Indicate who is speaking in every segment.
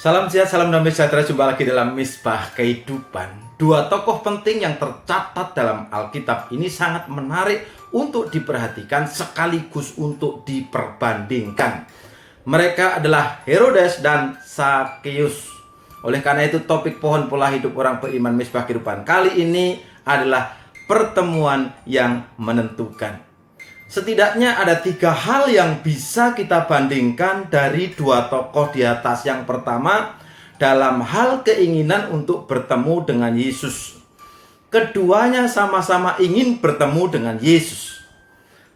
Speaker 1: Salam sehat, salam damai sejahtera. Jumpa lagi dalam Misbah Kehidupan. Dua tokoh penting yang tercatat dalam Alkitab ini sangat menarik untuk diperhatikan sekaligus untuk diperbandingkan. Mereka adalah Herodes dan Sakeus. Oleh karena itu topik pohon pola hidup orang beriman Misbah Kehidupan kali ini adalah pertemuan yang menentukan. Setidaknya ada 3 hal yang bisa kita bandingkan dari dua tokoh di atas. Yang pertama, dalam hal keinginan untuk bertemu dengan Yesus. Keduanya sama-sama ingin bertemu dengan Yesus.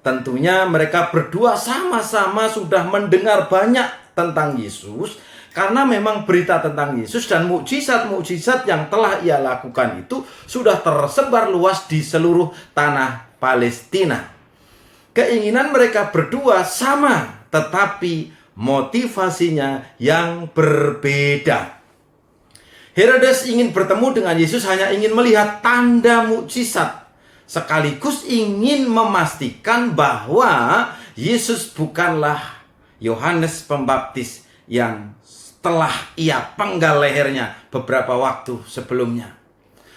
Speaker 1: Tentunya mereka berdua sama-sama sudah mendengar banyak tentang Yesus, karena memang berita tentang Yesus dan mukjizat-mukjizat yang telah ia lakukan itu sudah tersebar luas di seluruh tanah Palestina. Keinginan mereka berdua sama, tetapi motivasinya yang berbeda. Herodes ingin bertemu dengan Yesus hanya ingin melihat tanda mukjizat, sekaligus ingin memastikan bahwa Yesus bukanlah Yohanes Pembaptis yang telah ia penggal lehernya beberapa waktu sebelumnya.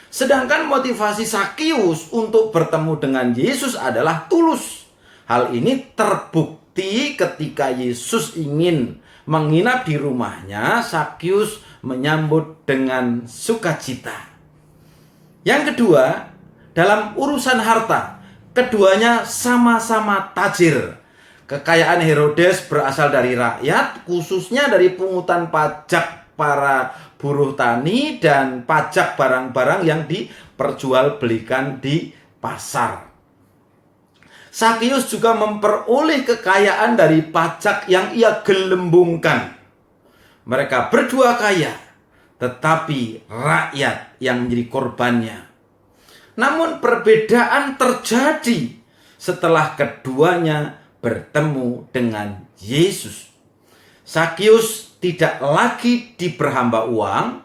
Speaker 1: Sedangkan motivasi Sakeus untuk bertemu dengan Yesus adalah tulus. Hal ini terbukti ketika Yesus ingin menginap di rumahnya, Sakeus menyambut dengan sukacita. Yang kedua, dalam urusan harta, keduanya sama-sama tajir. Kekayaan Herodes berasal dari rakyat, khususnya dari pungutan pajak para buruh tani dan pajak barang-barang yang diperjualbelikan di pasar. Sakeus juga memperoleh kekayaan dari pajak yang ia gelembungkan. Mereka berdua kaya, tetapi rakyat yang menjadi korbannya. Namun perbedaan terjadi setelah keduanya bertemu dengan Yesus. Sakeus tidak lagi diberhamba uang,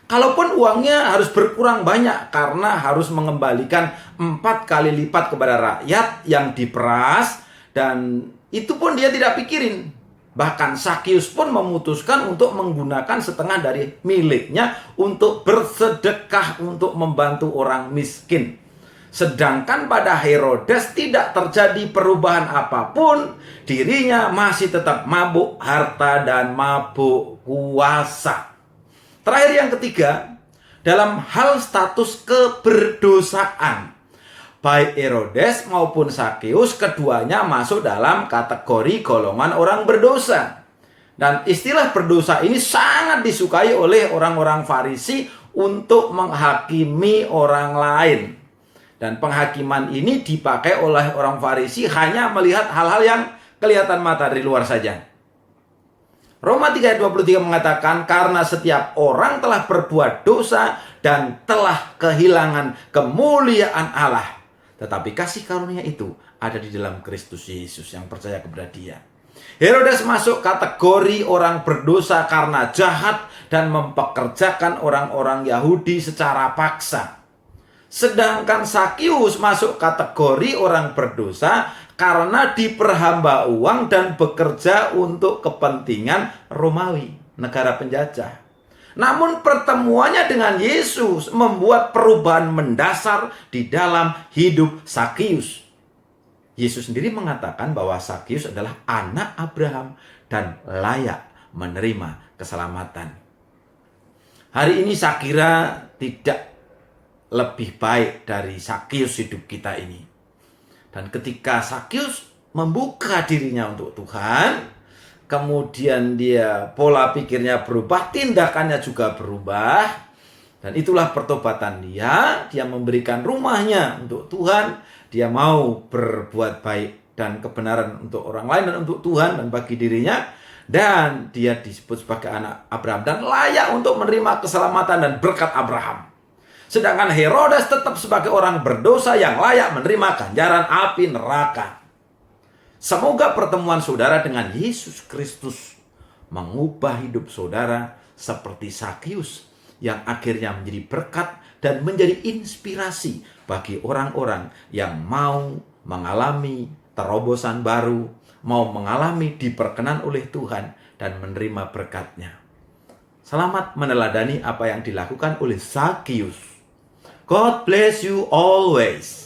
Speaker 1: kalaupun uangnya harus berkurang banyak karena harus mengembalikan 4 kali lipat kepada rakyat yang diperas, dan itu pun dia tidak pikirin. Bahkan Sakeus pun memutuskan untuk menggunakan setengah dari miliknya untuk bersedekah untuk membantu orang miskin. Sedangkan pada Herodes tidak terjadi perubahan apapun, dirinya masih tetap mabuk harta dan mabuk kuasa. Terakhir yang ketiga, dalam hal status keberdosaan, baik Herodes maupun Sakeus keduanya masuk dalam kategori golongan orang berdosa. Dan istilah berdosa ini sangat disukai oleh orang-orang Farisi untuk menghakimi orang lain. Dan penghakiman ini dipakai oleh orang Farisi hanya melihat hal-hal yang kelihatan mata dari luar saja. Roma 3 ayat 23 mengatakan, karena setiap orang telah berbuat dosa dan telah kehilangan kemuliaan Allah. Tetapi kasih karunia itu ada di dalam Kristus Yesus yang percaya kepada Dia. Herodes masuk kategori orang berdosa karena jahat dan mempekerjakan orang-orang Yahudi secara paksa. Sedangkan Sakeus masuk kategori orang berdosa karena diperhamba uang dan bekerja untuk kepentingan Romawi, negara penjajah. Namun pertemuannya dengan Yesus membuat perubahan mendasar di dalam hidup Sakeus. Yesus sendiri mengatakan bahwa Sakeus adalah anak Abraham dan layak menerima keselamatan. Hari ini saya kira tidak lebih baik dari Sakeus hidup kita ini. Dan ketika Sakeus membuka dirinya untuk Tuhan, kemudian dia pola pikirnya berubah, tindakannya juga berubah. Dan itulah pertobatan dia. Dia memberikan rumahnya untuk Tuhan. Dia mau berbuat baik dan kebenaran untuk orang lain dan untuk Tuhan dan bagi dirinya. Dan dia disebut sebagai anak Abraham dan layak untuk menerima keselamatan dan berkat Abraham. Sedangkan Herodes tetap sebagai orang berdosa yang layak menerima ganjaran api neraka. Semoga pertemuan saudara dengan Yesus Kristus mengubah hidup saudara seperti Sakeus yang akhirnya menjadi berkat dan menjadi inspirasi bagi orang-orang yang mau mengalami terobosan baru, mau mengalami diperkenan oleh Tuhan dan menerima berkat-Nya. Selamat meneladani apa yang dilakukan oleh Zakheus. God bless you always.